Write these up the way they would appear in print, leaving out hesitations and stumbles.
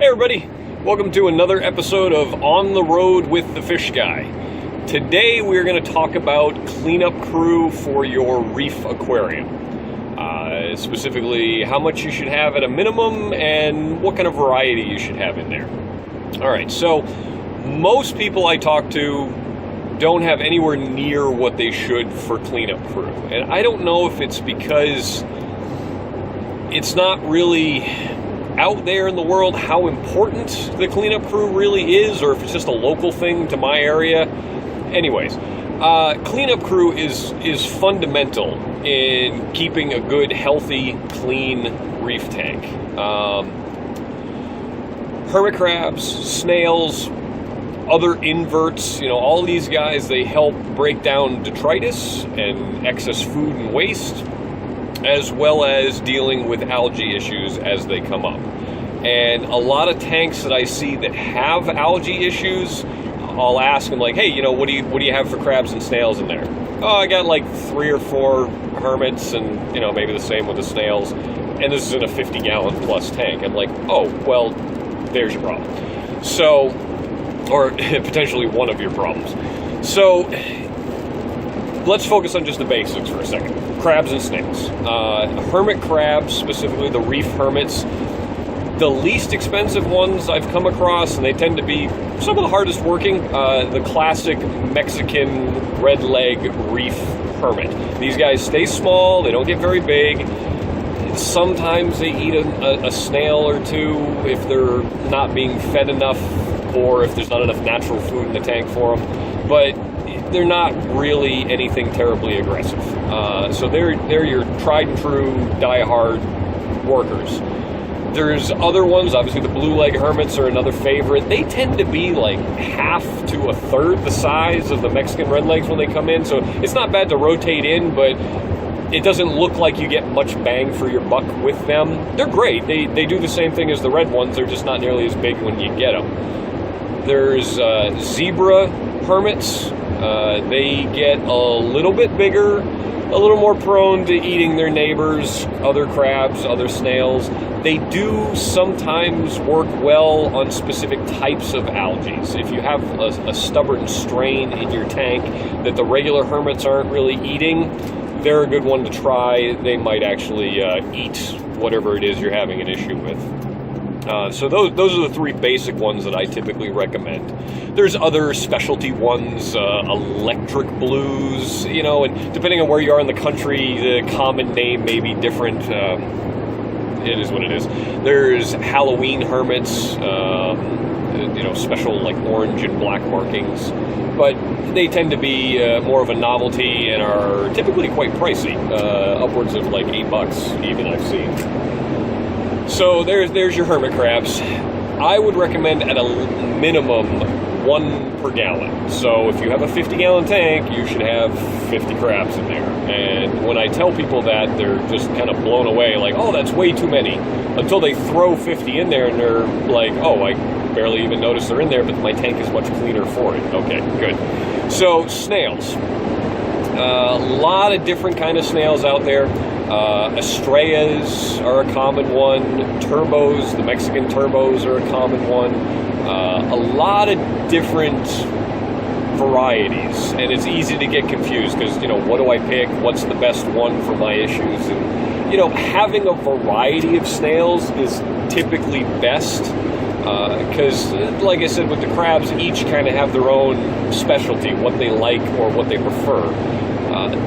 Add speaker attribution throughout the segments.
Speaker 1: everybody, welcome to another episode of On the Road with the Fish Guy. Today we're going to talk about cleanup crew for your Reef aquarium. Specifically how much you should have at a minimum and what kind of variety you should have in there. Alright, so most people I talk to don't have anywhere near what they should for cleanup crew. And I don't know if it's because it's not really out there in the world how important the cleanup crew really is, or if it's just a local thing to my area. Anyways, cleanup crew is fundamental in keeping a good, healthy, clean reef tank. Hermit crabs, snails, other inverts, all these guys, they help break down detritus and excess food and waste, as well as dealing with algae issues as they come up. And a lot of tanks that I see that have algae issues, I'll ask them like, hey, what do you have for crabs and snails in there? Oh, I got like 3 or 4 hermits and, maybe the same with the snails. And this is in a 50-gallon plus tank. I'm like, oh, well, there's your problem. So, or potentially one of your problems. So, let's focus on just the basics for a second. Crabs and snails. Hermit crabs, specifically the reef hermits, the least expensive ones I've come across, and they tend to be some of the hardest working, the classic Mexican red leg reef hermit. These guys stay small, they don't get very big. Sometimes they eat a snail or two if they're not being fed enough, or if there's not enough natural food in the tank for them. But they're not really anything terribly aggressive. So they're your tried and true, die-hard workers. There's other ones, obviously the blue leg hermits are another favorite. They tend to be like half to a third the size of the Mexican red legs when they come in, so it's not bad to rotate in, but it doesn't look like you get much bang for your buck with them. They're great. They do the same thing as the red ones, they're just not nearly as big when you get them. There's zebra hermits. They get a little bit bigger, a little more prone to eating their neighbors, other crabs, other snails. They do sometimes work well on specific types of algae. If you have a stubborn strain in your tank that the regular hermits aren't really eating, they're a good one to try. They might actually eat whatever it is you're having an issue with. So those are the 3 basic ones that I typically recommend. There's other specialty ones, electric blues, and depending on where you are in the country, the common name may be different. It is what it is. There's Halloween hermits, special like orange and black markings, but they tend to be more of a novelty and are typically quite pricey, upwards of like $8 even I've seen. So there's your hermit crabs. I would recommend at a minimum 1 per gallon. So if you have a 50-gallon tank, you should have 50 crabs in there. And when I tell people that, they're just kind of blown away, like, oh, that's way too many. Until they throw 50 in there and they're like, oh, I barely even noticed they're in there, but my tank is much cleaner for it. Okay, good. So snails. A lot of different kind of snails out there. Estrellas are a common one. Turbos, the Mexican turbos are a common one. A lot of different varieties, and it's easy to get confused because, what do I pick? What's the best one for my issues? And, having a variety of snails is typically best because, like I said, with the crabs, each kind of have their own specialty, what they like or what they prefer.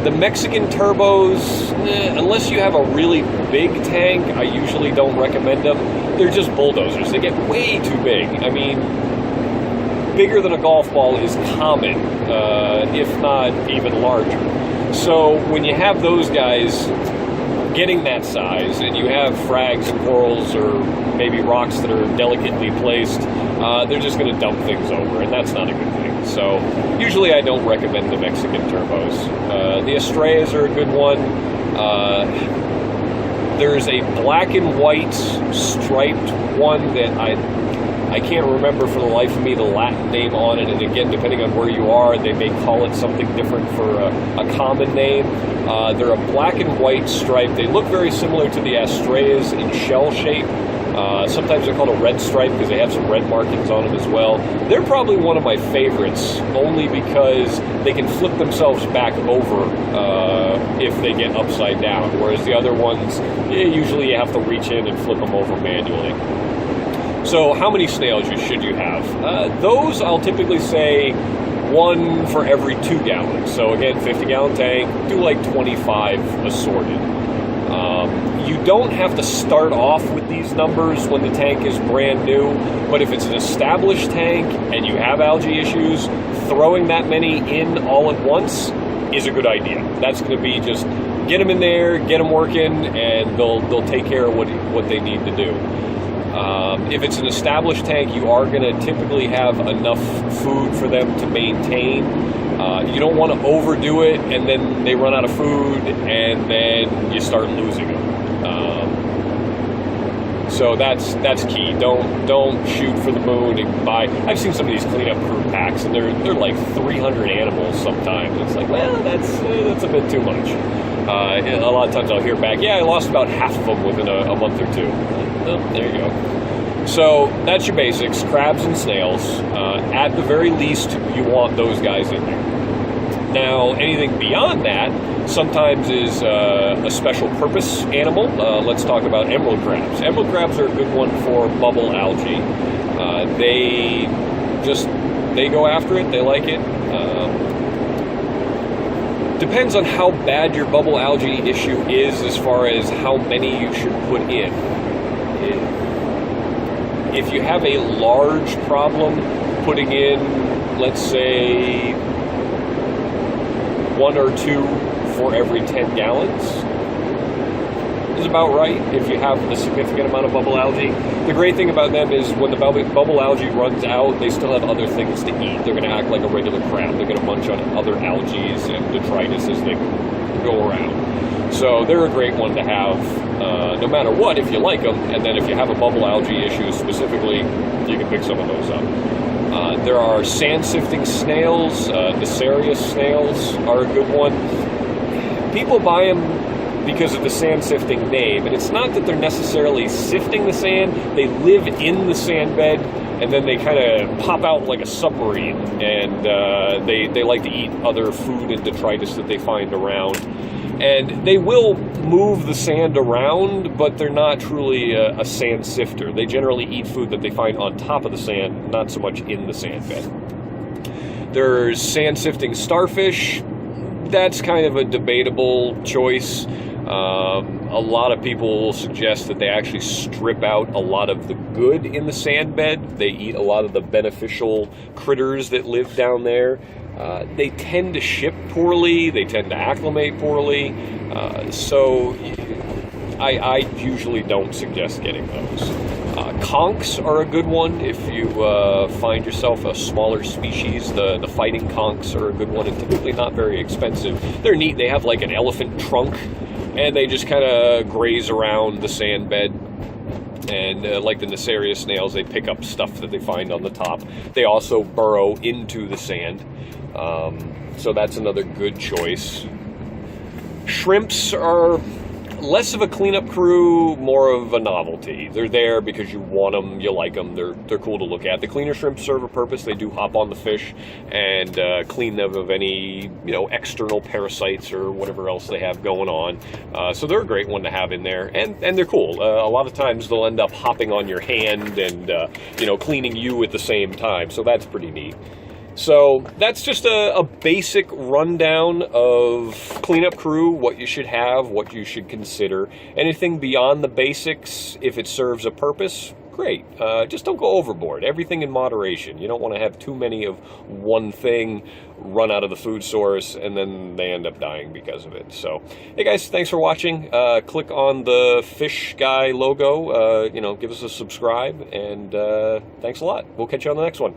Speaker 1: The Mexican turbos, unless you have a really big tank, I usually don't recommend them. They're just bulldozers. They get way too big. I mean, bigger than a golf ball is common, if not even larger. So when you have those guys getting that size, and you have frags and corals or maybe rocks that are delicately placed, they're just going to dump things over, and that's not a good thing. So usually I don't recommend the Mexican turbos. The Estrellas are a good one. There's a black and white striped one that I can't remember for the life of me the Latin name on it, and again, depending on where you are, they may call it something different for a common name. They're a black and white stripe. They look very similar to the Estrellas in shell shape, Sometimes they're called a red stripe because they have some red markings on them as well. They're probably one of my favorites, only because they can flip themselves back over if they get upside down, whereas the other ones, usually you have to reach in and flip them over manually. So how many snails should you have? Those I'll typically say one for every 2 gallons. So again, 50-gallon tank, do like 25 assorted. You don't have to start off with these numbers when the tank is brand new, but if it's an established tank and you have algae issues, throwing that many in all at once is a good idea. That's going to be just get them in there, get them working, and they'll take care of what they need to do. If it's an established tank, you are going to typically have enough food for them to maintain. You don't want to overdo it, and then they run out of food, and then you start losing them. So that's key. Don't shoot for the moon and buy. I've seen some of these cleanup crew packs, and they're like 300 animals sometimes. It's like, well, that's a bit too much. A lot of times I'll hear back, yeah, I lost about half of them within a month or 2. Well, there you go. So that's your basics, crabs and snails. At the very least, you want those guys in there. Now, anything beyond that sometimes is a special purpose animal. Let's talk about emerald crabs. Emerald crabs are a good one for bubble algae. They go after it, they like it. Depends on how bad your bubble algae issue is as far as how many you should put in. If you have a large problem, putting in, let's say, 1 or 2 for every 10 gallons is about right if you have a significant amount of bubble algae. The great thing about them is when the bubble algae runs out, they still have other things to eat. They're going to act like a regular crab. They're going to munch on other algae and detritus as they go around. So they're a great one to have no matter what if you like them. And then if you have a bubble algae issue specifically, you can pick some of those up. There are sand-sifting snails. Nacerius snails are a good one. People buy them because of the sand-sifting name, and it's not that they're necessarily sifting the sand. They live in the sand bed, and then they kind of pop out like a submarine, and they like to eat other food and detritus that they find around. And they will move the sand around, but they're not truly a sand sifter. They generally eat food that they find on top of the sand, not so much in the sand bed. There's sand-sifting starfish. That's kind of a debatable choice. A lot of people will suggest that they actually strip out a lot of the good in the sand bed. They eat a lot of the beneficial critters that live down there. They tend to ship poorly. They tend to acclimate poorly. So I usually don't suggest getting those. Conchs are a good one if you find yourself a smaller species. The fighting conchs are a good one and typically not very expensive. They're neat. They have like an elephant trunk, and they just kind of graze around the sand bed. And like the Nacerius snails, they pick up stuff that they find on the top. They also burrow into the sand. So that's another good choice. Shrimps are less of a cleanup crew, more of a novelty. They're there because you want them, you like them, they're cool to look at. The cleaner shrimps serve a purpose. They do hop on the fish and clean them of any external parasites or whatever else they have going on. So they're a great one to have in there, and they're cool. A lot of times they'll end up hopping on your hand and cleaning you at the same time. So that's pretty neat. So that's just a basic rundown of cleanup crew, what you should have, what you should consider. Anything beyond the basics, if it serves a purpose, great. Just don't go overboard. Everything in moderation. You don't want to have too many of one thing, run out of the food source, and then they end up dying because of it. So, hey guys, thanks for watching. Click on the fish guy logo. Give us a subscribe, and thanks a lot. We'll catch you on the next one.